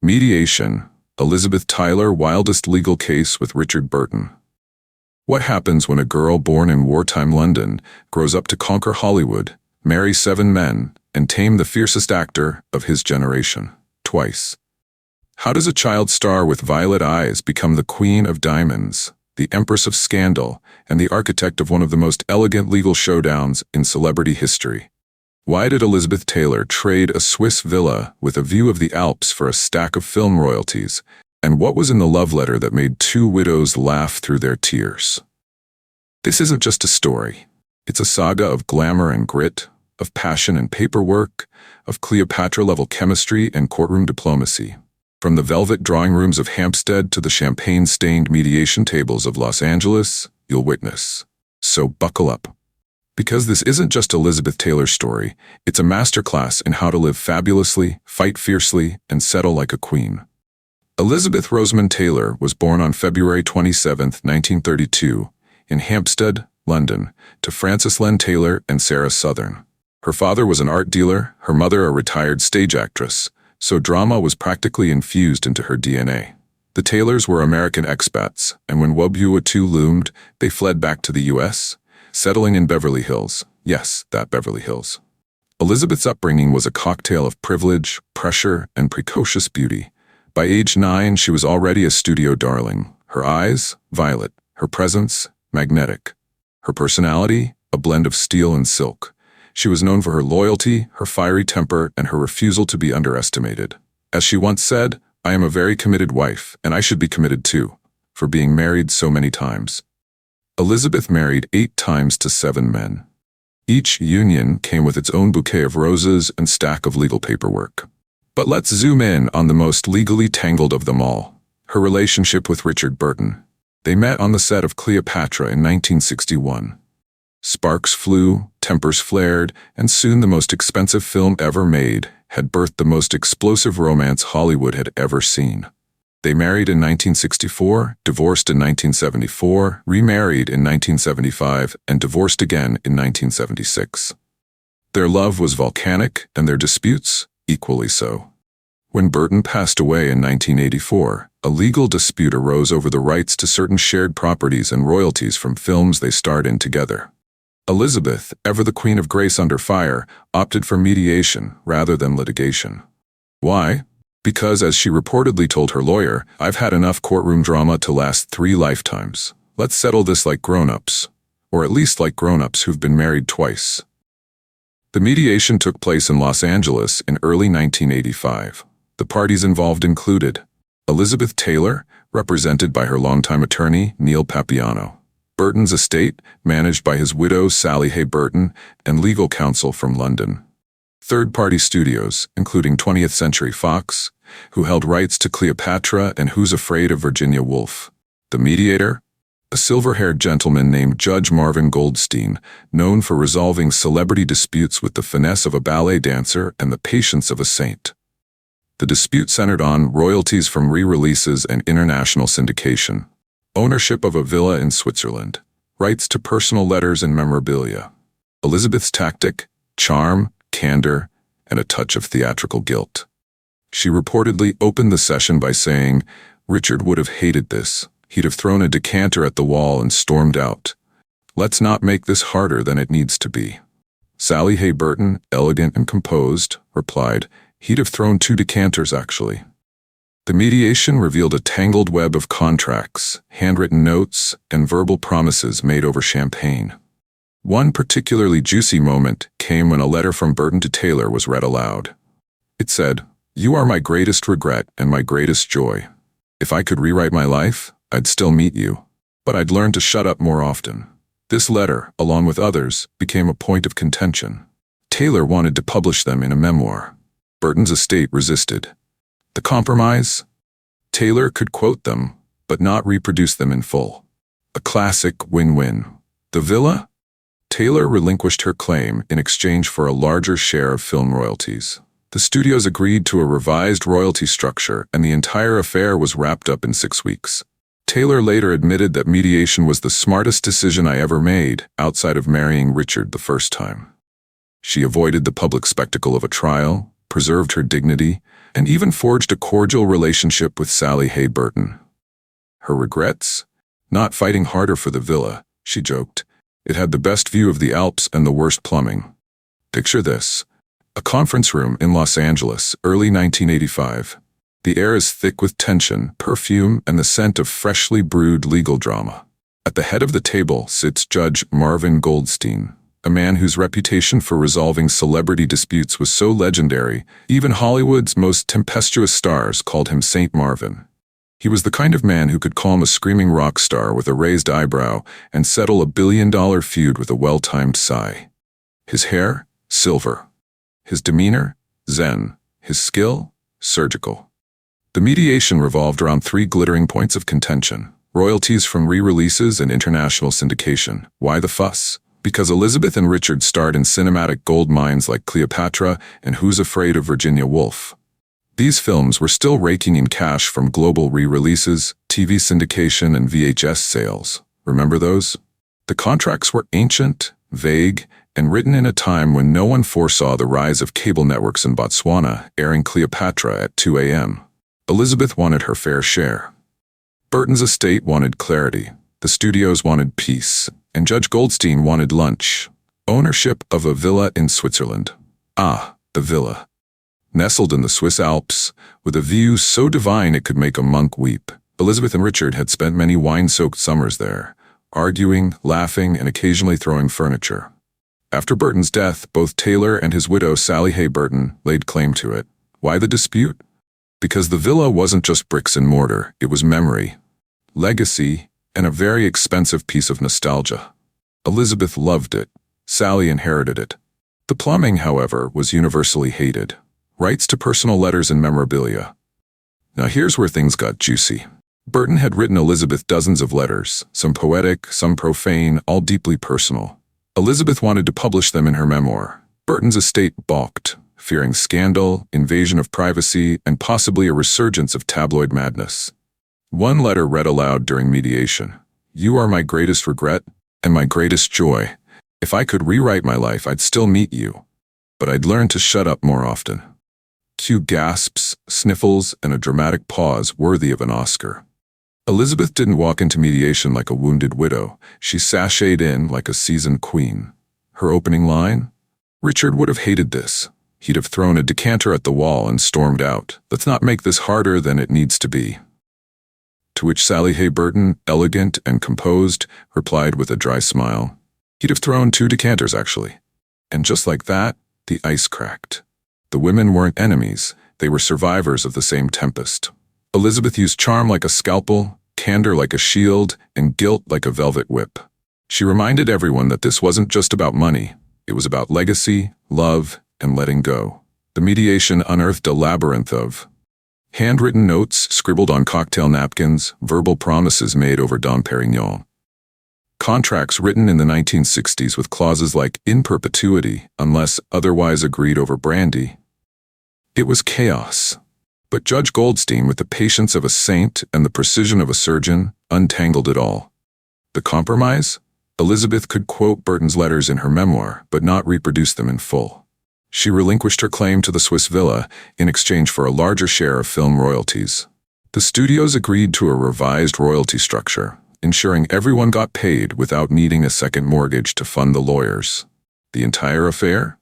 Mediation, Elizabeth Tylor wildest legal case with Richard Burton. What happens when a girl born in wartime London grows up to conquer Hollywood, marry 7 men, and tame the fiercest actor of his generation, twice? How does a child star with violet eyes become the queen of diamonds, the empress of scandal, and the architect of one of the most elegant legal showdowns in celebrity history? Why did Elizabeth Tylor trade a Swiss villa with a view of the Alps for a stack of film royalties? And what was in the love letter that made 2 widows laugh through their tears? This isn't just a story. It's a saga of glamour and grit, of passion and paperwork, of Cleopatra-level chemistry and courtroom diplomacy. From the velvet drawing rooms of Hampstead to the champagne-stained mediation tables of Los Angeles, you'll witness. So buckle up. Because this isn't just Elizabeth Tylor's story, it's a masterclass in how to live fabulously, fight fiercely, and settle like a queen. Elizabeth Rosamond Tylor was born on February 27, 1932, in Hampstead, London, to Frances Len Tylor and Sarah Southern. Her father was an art dealer, her mother a retired stage actress, so drama was practically infused into her DNA. The Tylors were American expats, and when World War II loomed, they fled back to the U.S., settling in Beverly Hills. Yes, that Beverly Hills. Elizabeth's upbringing was a cocktail of privilege, pressure, and precocious beauty. By age 9, she was already a studio darling. Her eyes, violet. Her presence, magnetic. Her personality, a blend of steel and silk. She was known for her loyalty, her fiery temper, and her refusal to be underestimated. As she once said, "I am a very committed wife, and I should be committed too, for being married so many times." Elizabeth married 8 times to 7 men. Each union came with its own bouquet of roses and stack of legal paperwork. But let's zoom in on the most legally tangled of them all, her relationship with Richard Burton. They met on the set of Cleopatra in 1961. Sparks flew, tempers flared, and soon the most expensive film ever made had birthed the most explosive romance Hollywood had ever seen. They married in 1964, divorced in 1974, remarried in 1975, and divorced again in 1976. Their love was volcanic, and their disputes equally so. When Burton passed away in 1984, a legal dispute arose over the rights to certain shared properties and royalties from films they starred in together. Elizabeth, ever the queen of grace under fire, opted for mediation rather than litigation. Why? Because, as she reportedly told her lawyer, "I've had enough courtroom drama to last 3 lifetimes. Let's settle this like grown-ups, or at least like grown-ups who've been married twice." The mediation took place in Los Angeles in early 1985. The parties involved included Elizabeth Tylor, represented by her longtime attorney, Neil Papiano; Burton's estate, managed by his widow, Sally Hay Burton, and legal counsel from London; third-party studios, including 20th Century Fox, who held rights to Cleopatra and Who's Afraid of Virginia Woolf; the mediator, a silver-haired gentleman named Judge Marvin Goldstein, known for resolving celebrity disputes with the finesse of a ballet dancer and the patience of a saint. The dispute centered on royalties from re-releases and international syndication, ownership of a villa in Switzerland, rights to personal letters and memorabilia, Elizabeth's tactic, charm, candor, and a touch of theatrical guilt. She reportedly opened the session by saying, "Richard would have hated this. He'd have thrown a decanter at the wall and stormed out. Let's not make this harder than it needs to be." Sally Hay Burton, elegant and composed, replied, "He'd have thrown 2 decanters, actually." The mediation revealed a tangled web of contracts, handwritten notes, and verbal promises made over champagne. One particularly juicy moment came when a letter from Burton to Tylor was read aloud. It said, "You are my greatest regret and my greatest joy. If I could rewrite my life, I'd still meet you, but I'd learn to shut up more often." This letter, along with others, became a point of contention. Tylor wanted to publish them in a memoir. Burton's estate resisted. The compromise? Tylor could quote them, but not reproduce them in full. A classic win-win. The villa? Tylor relinquished her claim in exchange for a larger share of film royalties. The studios agreed to a revised royalty structure, and the entire affair was wrapped up in 6 weeks. Tylor later admitted that mediation was the smartest decision I ever made, outside of marrying Richard the first time. She avoided the public spectacle of a trial, preserved her dignity, and even forged a cordial relationship with Sally Hay Burton. Her regrets? Not fighting harder for the villa, she joked. It had the best view of the Alps and the worst plumbing. Picture this. A conference room in Los Angeles, early 1985. The air is thick with tension, perfume, and the scent of freshly brewed legal drama. At the head of the table sits Judge Marvin Goldstein, a man whose reputation for resolving celebrity disputes was so legendary, even Hollywood's most tempestuous stars called him Saint Marvin. He was the kind of man who could calm a screaming rock star with a raised eyebrow and settle a billion-dollar feud with a well-timed sigh. His hair? Silver. His demeanor? Zen. His skill? Surgical. The mediation revolved around three glittering points of contention: royalties from re-releases and international syndication. Why the fuss? Because Elizabeth and Richard starred in cinematic gold mines like Cleopatra and Who's Afraid of Virginia Woolf. These films were still raking in cash from global re-releases, TV syndication, and VHS sales. Remember those? The contracts were ancient, vague, and written in a time when no one foresaw the rise of cable networks in Botswana airing Cleopatra at 2 a.m. Elizabeth wanted her fair share. Burton's estate wanted clarity, the studios wanted peace, and Judge Goldstein wanted lunch. Ownership of a villa in Switzerland. Ah, the villa. Nestled in the Swiss Alps, with a view so divine it could make a monk weep. Elizabeth and Richard had spent many wine-soaked summers there, arguing, laughing, and occasionally throwing furniture. After Burton's death, both Tylor and his widow Sally Hay Burton laid claim to it. Why the dispute? Because the villa wasn't just bricks and mortar, it was memory, legacy, and a very expensive piece of nostalgia. Elizabeth loved it. Sally inherited it. The plumbing, however, was universally hated. Rights to personal letters and memorabilia. Now here's where things got juicy. Burton had written Elizabeth dozens of letters, some poetic, some profane, all deeply personal. Elizabeth wanted to publish them in her memoir. Burton's estate balked, fearing scandal, invasion of privacy, and possibly a resurgence of tabloid madness. One letter read aloud during mediation. "You are my greatest regret and my greatest joy. If I could rewrite my life, I'd still meet you, but I'd learn to shut up more often." Cue gasps, sniffles, and a dramatic pause worthy of an Oscar. Elizabeth didn't walk into mediation like a wounded widow. She sashayed in like a seasoned queen. Her opening line? Richard would have hated this. He'd have thrown a decanter at the wall and stormed out. "Let's not make this harder than it needs to be." To which Sally Hay Burton, elegant and composed, replied with a dry smile. He'd have thrown 2 decanters, actually. And just like that, the ice cracked. The women weren't enemies, they were survivors of the same tempest. Elizabeth used charm like a scalpel, candor like a shield, and guilt like a velvet whip. She reminded everyone that this wasn't just about money, it was about legacy, love, and letting go. The mediation unearthed a labyrinth of handwritten notes scribbled on cocktail napkins, verbal promises made over Dom Perignon. Contracts written in the 1960s with clauses like in perpetuity, unless otherwise agreed over brandy. It was chaos. But Judge Goldstein, with the patience of a saint and the precision of a surgeon, untangled it all. The compromise? Elizabeth could quote Burton's letters in her memoir, but not reproduce them in full. She relinquished her claim to the Swiss villa in exchange for a larger share of film royalties. The studios agreed to a revised royalty structure, ensuring everyone got paid without needing a second mortgage to fund the lawyers. The entire affair?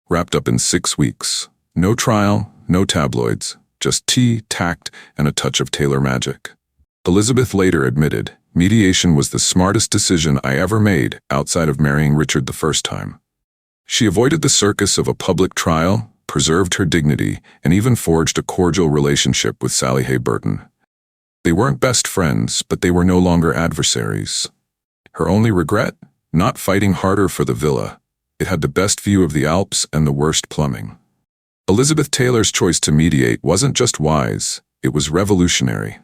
Wrapped up in 6 weeks. No trial, no tabloids, just tea, tact, and a touch of Tylor magic. Elizabeth later admitted, mediation was the smartest decision I ever made outside of marrying Richard the first time. She avoided the circus of a public trial, preserved her dignity, and even forged a cordial relationship with Sally Hay Burton. They weren't best friends, but they were no longer adversaries. Her only regret? Not fighting harder for the villa. It had the best view of the Alps and the worst plumbing. Elizabeth Tylor's choice to mediate wasn't just wise, it was revolutionary.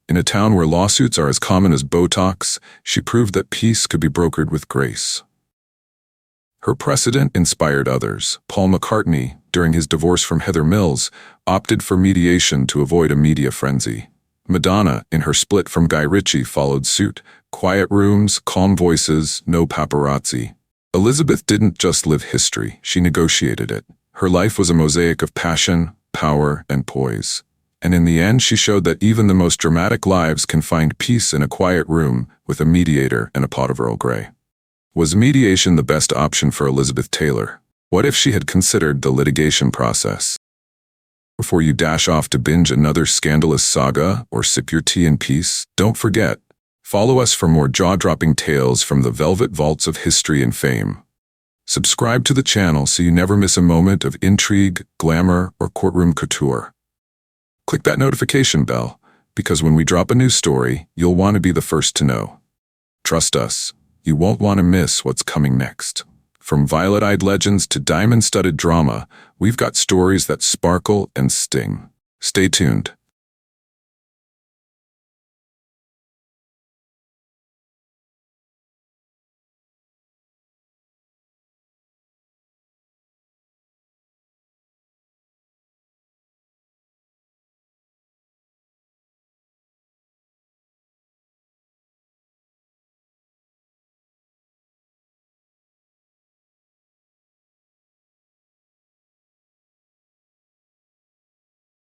In a town where lawsuits are as common as Botox, she proved that peace could be brokered with grace. Her precedent inspired others. Paul McCartney, during his divorce from Heather Mills, opted for mediation to avoid a media frenzy. Madonna, in her split from Guy Ritchie, followed suit. Quiet rooms, calm voices, no paparazzi. Elizabeth didn't just live history, she negotiated it. Her life was a mosaic of passion, power, and poise. And in the end, she showed that even the most dramatic lives can find peace in a quiet room with a mediator and a pot of Earl Grey. Was mediation the best option for Elizabeth Tylor? What if she had considered the litigation process? Before you dash off to binge another scandalous saga or sip your tea in peace, don't forget, follow us for more jaw-dropping tales from the velvet vaults of history and fame. Subscribe to the channel so you never miss a moment of intrigue, glamour, or courtroom couture. Click that notification bell, because when we drop a new story, you'll want to be the first to know. Trust us, you won't want to miss what's coming next. From violet-eyed legends to diamond-studded drama, we've got stories that sparkle and sting. Stay tuned.